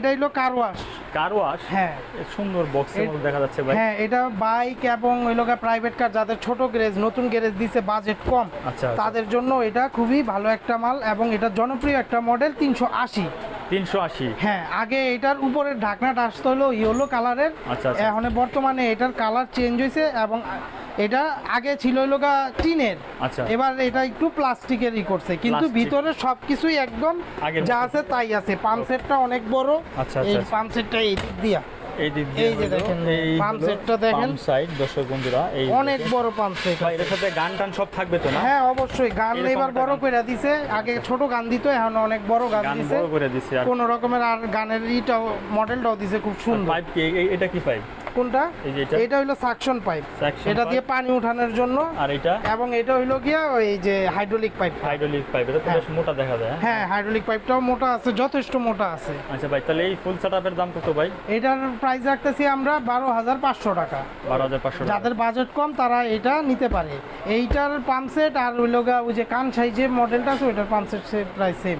এটা হলো car wash. Car wash? হ্যাঁ, সুন্দর বক্সের মধ্যে দেখা যাচ্ছে ভাই। হ্যাঁ, এটা বাইক এবং ওই লোকা প্রাইভেট কার যাদের ছোট গ্যারেজ, নতুন গ্যারেজ দিছে, বাজেট কম, আচ্ছা, তাদের জন্য এটা খুবই ভালো একটা মাল। এবং এটা জনপ্রিয় একটা মডেল 380। 380? হ্যাঁ, আগে এটার উপরের ঢাকনাটা আসতে হলো ইয়েলো কালারের। আচ্ছা, আচ্ছা। এখন বর্তমানে এটার কালার চেঞ্জ হয়েছে এবং এটা আগে ছিল লোকা টিনের, আচ্ছা। এবার এটা একটু প্লাস্টিকেরই করছে, কিন্তু প্লাস্টিক। ভিতরে সবকিছুই একদম আগের যা মতো। আছে তাই আছে। পাম্প সেটটা অনেক বড়। আচ্ছা, এই আচ্ছা। পাম্প সেটটা এই দিক দিয়া, এই দিক এই যে দেখেন, পাম্প সেটটা দেখেন, পাম্প সাইড দর্শক বন্ধুরা, এই অনেক বড় পাম্প সেট। ভাই এর সাথে গান টান সব থাকবে তো না? হ্যাঁ, অবশ্যই। গান এরকম এবার একটা বড় গান। করে দিছে, আগে ছোট গান দিত, এখন অনেক বড় গান গান দিছে, বড় করে দিছে। আর কোন রকমের আর গানের ইটাও মডেলটাও দিছে খুব সুন্দর। পাইপ কি এটা কি পাইপ? কোনটা? এই যে এটা? এটা হলো সাকশন পাইপ, Suction এটা দিয়ে pipe। পানি উঠানোর জন্য। আর এটা এবং এটা হইলো গিয়া ওই যে হাইড্রোলিক পাইপ। Hydraulic pipe. এটা তো বেশ মোটা দেখা যায়। হ্যাঁ, হাইড্রোলিক পাইপটাও মোটা আছে, যথেষ্ট মোটা আছে। আচ্ছা ভাই, তাহলে এই ফুল সেটআপের দাম কত ভাই? এটার প্রাইস রাখতেছি আমরা 12,500 টাকা। 12,500 টাকা। যাদের বাজেট কম তারা এটা নিতে পারে। এইটার পাম্প সেট আর ওই লগা ওই যে কান সাইজের মডেলটা আছে, ওইটার পাম্প সেট প্রাইস সেম।